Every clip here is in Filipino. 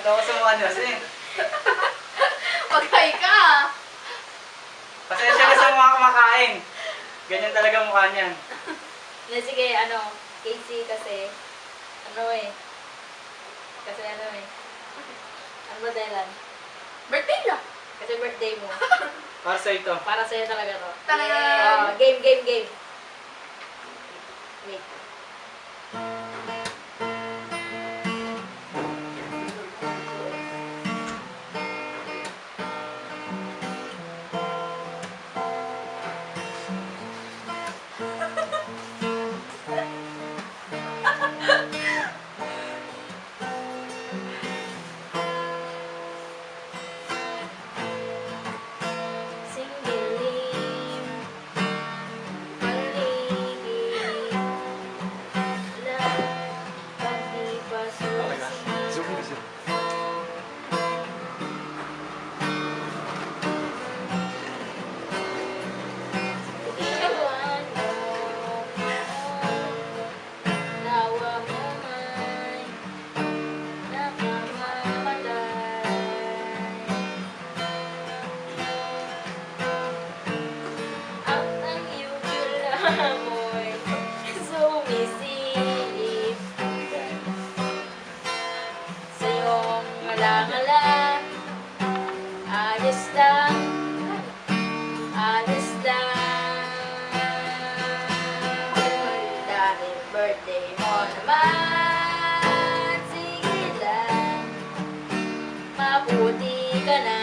Tawa sa mukha niya kasi. Pagkay ka! Pasensya na sa mga kumakain. Ganyan talaga mukha niyan. Sige, Casey kasi, ano ba dahilan? Birthday lang! Kasi birthday mo. Para sa ito. Para sa'yo talaga to. Tangan! Game! Wait. Amoy sumisilip sa iyong ngala-ngala. Ayos lang dahil birthday mo naman. Sige lang, mabuti ka na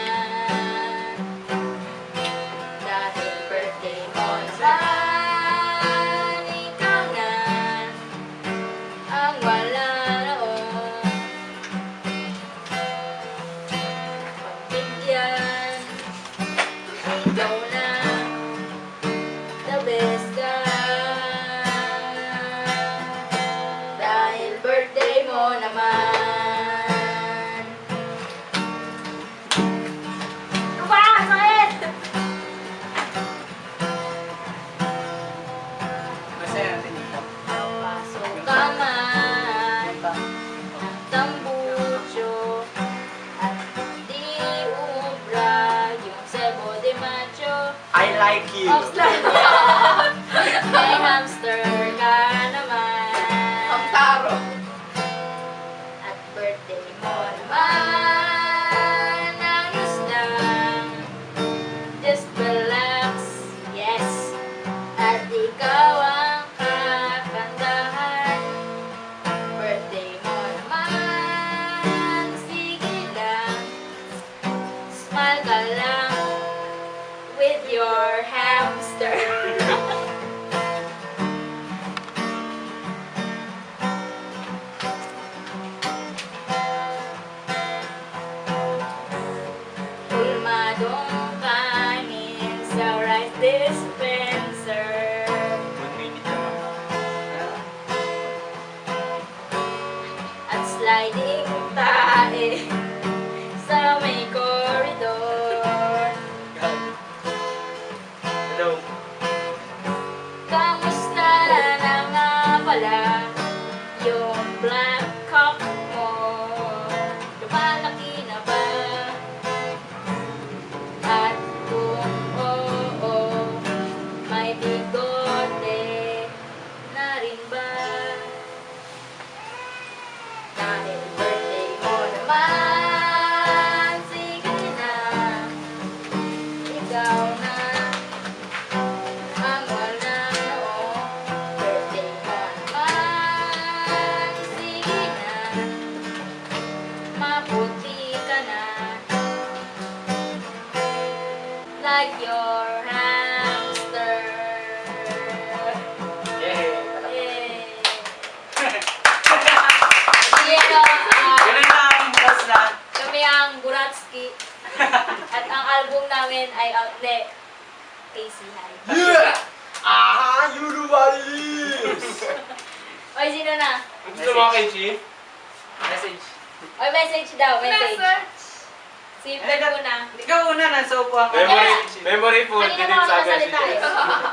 dahil birthday mo naman. I like you. May hamster ka naman. Ang taro. At birthday mo naman. Ayos lang. Just relax. Yes. At ikaw ang kakantahan. Birthday mo naman. Sige lang. Smile ka lang with your hamster. Pulmadong kanin sa rice dispenser. 1 minute naman. At sliding tae sa may koridor. Hello. Kamusta na nga pala yung black cock mo? Lumalaki na ba? At kung oo, may bigote na rin ba? Dahil birthday mo naman. Sige na, ikaw na ang wala noong birthday mo naman. Sige na, mabuti ka na like your hamster. Yay! Yay! Ganun lang, boss na. Kami ang Buratsky. At ang album namin ay Casey High. Yeah! Ah, you know what it is! Oy, sino na? Gusto mo kay Chi? Message. Oy, message daw, message. Message. Si Fred muna. Ikaw una, nasa upuan ka. Memory full, Kanina pa ako nagsasalita eh.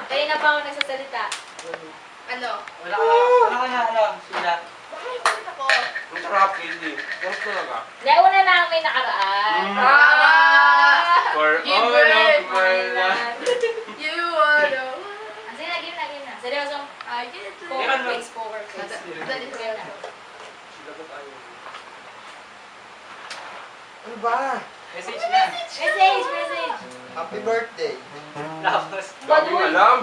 Kanina pa ako nagsasalita. Ano? Wala ka na, sila. Bakit ako? sarap, Casey. Sarap talaga. Nauna na ang may nakaraan. For all of my life. You wanna... Sige na, game na, game na. Seryosong I get to... poker face, poker face. Dali, Game na. Ano ba? Message na. Message, message. Happy birthday. Tapos, Dami alam.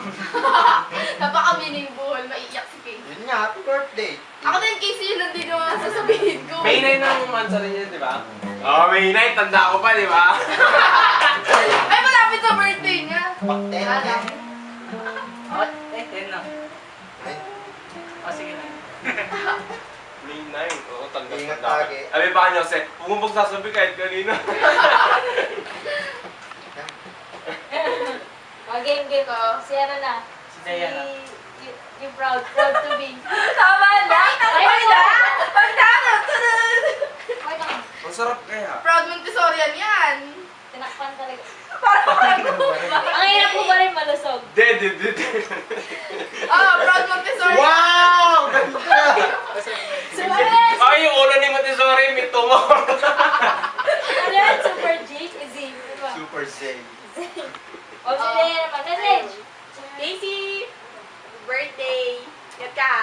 Napaka-meaningful. Maiiyak si Casey. Yun nga, happy birthday. Ako din, Casey, yun lang din yung sasabihin ko. May 9 ang answer niya, di ba? Oo, May 9. Tanda ko pa, di ba? Ay, malapit sa birthday niya. Pakten Wala. yan. oh, yan na. Ay, Oh, sige na. May 9. Oo, tanda Ingat ko. lagi. Abi pa kanyo, Seth. Huwag mong pagsasabi kahit kanino. Game ko. Si ano na? Si Diana. You proud to be. Tama na. Ay na. Pagdano. Okay ka. Masarap kaya. Proud Montessorian yan. Tinakpan talaga. Parang Ang hirap ko ba rin malusog? De. Proud Montessorian. wow! Ganda! Super! Ay, yung ulo ni Montessori, may tumor. Ano yan? Super G? Easy. Ano ba? Super Zay. O, sige naman. Message. Daisy. Birthday. Yan ka.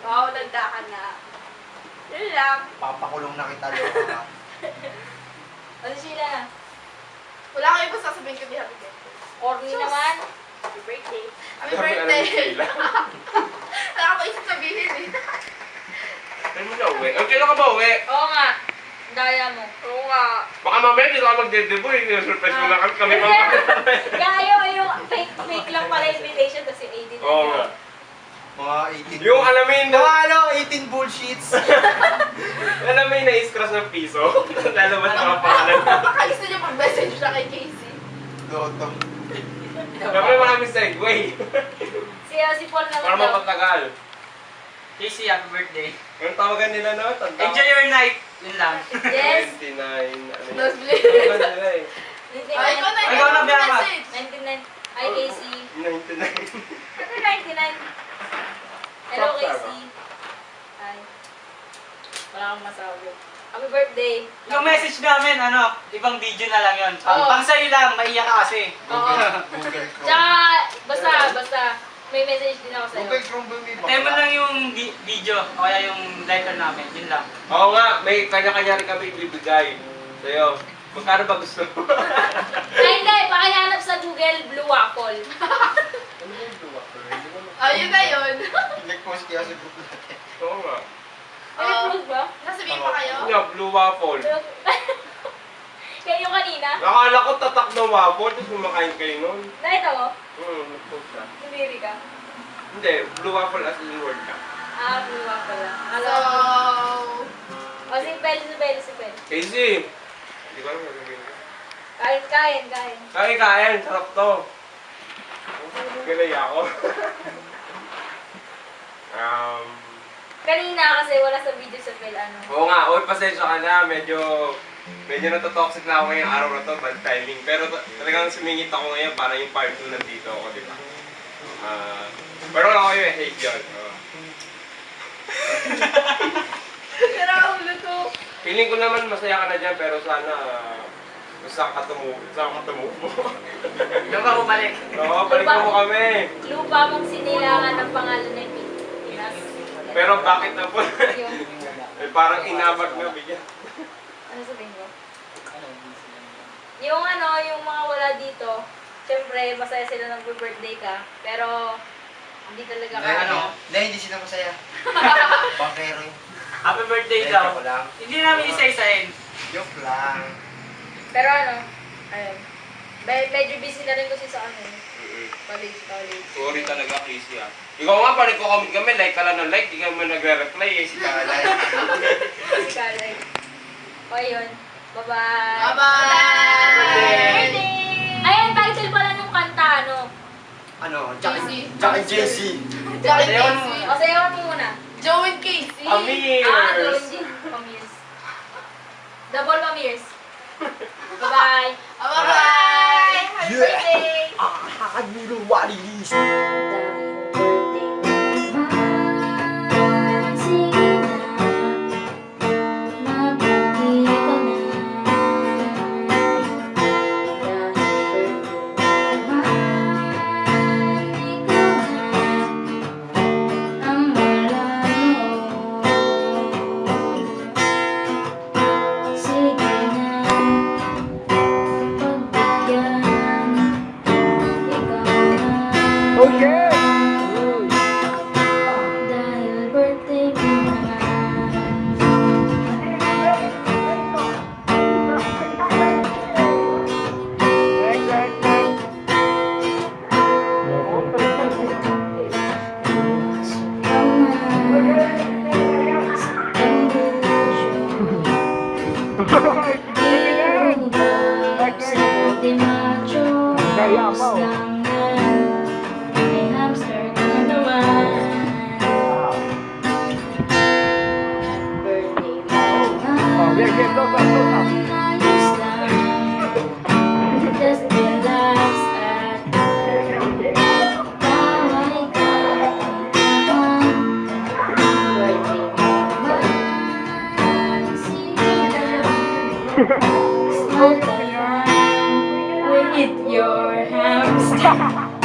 Wow, nagda ka na. Yun lang. Papakulong na kita, Loka. Ano sila na? Wala kayo ba sasabihin ko di happy birthday? Corny naman. Happy birthday. Happy Sabi, alam birthday. mo sila. Wala ko isip sabihin eh. Ano mo na uwi? Ang kailan ka ba uwi? Oo nga. Daya mo. Oo nga. Baka mamaya dito ka magdedebo eh. Surprise mo na kami Gayo yung fake lang pala invitation kasi 80 na. Oo nga. Mga 18. Yung alamin na, Mga ano, 18 bullshits. alamin na is-cross ng piso. Lalabas na kapangalan. Baka gusto niya mag-message na kay Casey. Loto. Siyempre maraming segue. Si Paul naman Para daw. mapatagal. Casey, happy birthday. Anong tawagan nila na? Tanda. Enjoy your night. Yun lang. Yes. 29. Ano yun? Nosebleed. Tawagan nila eh. Ay, ikaw na. Ikaw na, Bianca. message. 99. Hi, Casey. 99. Ano 99? Hello, Casey. Hi. Wala akong masabi. Happy birthday. Yung message namin, ano, ibang video na lang yun. Oo. Pang sa'yo lang, maiyak ka kasi. Oo. Google Chrome. Tsaka, basta, may message din ako sa'yo. Google Chrome ba may Tayo mo lang yung video, o kaya yung letter namin, yun lang. Oo nga, may kanya-kanya rin kami ibibigay sa'yo. Magkano ba gusto mo? Ay, hindi. Pakihanap sa Google Blue Waffle. Ano ba yung blue waffle? Ayun na yun. Nag-post kaya sa group natin. Oo nga. Ay, blue ba? Nasabihin pa kayo? Ano nga, blue waffle. Kaya yung kanina. Nakala ko tatak na waffle, tapos kumakain kayo nun. Nakita mo? Nag-post na. Nandiri ka. Hindi, blue waffle as in word ka. Blue Waffle lang. So... O, si Bell. Casey! Hindi ko alam sasabihin ko. Kain. Kain! Sarap to! Galay ako. Kanina kasi wala sa video sa Bell, ano. Oo nga, oy, pasensya ka na. Medyo natotoxic na ako ngayong araw na to, bad timing. Pero talagang sumingit ako ngayon para yung part 2 nandito ako, di ba? Pero wala ko yung hate yun. Sira ang ulo ko. Feeling ko naman masaya ka na dyan, pero sana saan ka tumubo. Doon ka bumalik. Oo, balik mo kami. Lupa mong sinilangan ng pangalan ng Pinas. Pero bakit na po? Yung, Parang inabag na bigyan. ano sabihin ko? Yung yung mga wala dito, syempre, masaya sila ng birthday ka, pero hindi talaga ka. Hindi sila masaya. Bakero yun. Happy birthday Joke daw. lang. Hindi namin isa-isahin. Joke lang. Pero ayun. Medyo busy na rin kasi sa college. Sorry talaga, Casey ah. Ikaw nga, pa nagko-comment kami, like ka lang ng like, di ka man nagre-reply eh, si Kalay. Kalay. O yun. Bye-bye. Bye-bye! Birthday! Ayan, title pala nung kanta, Ano? Jessie. Tsaka Jessie. Joey Sayawan mo. Casey. O, sayawan mo muna. Joe and Casey. Amir! Gawin din. Pamirs. Double pamirs. Bye-bye. Bye-bye! Happy Yeah. birthday! You know what it is. Dahil birthday naman, sige na. Smoke a line with your hamster.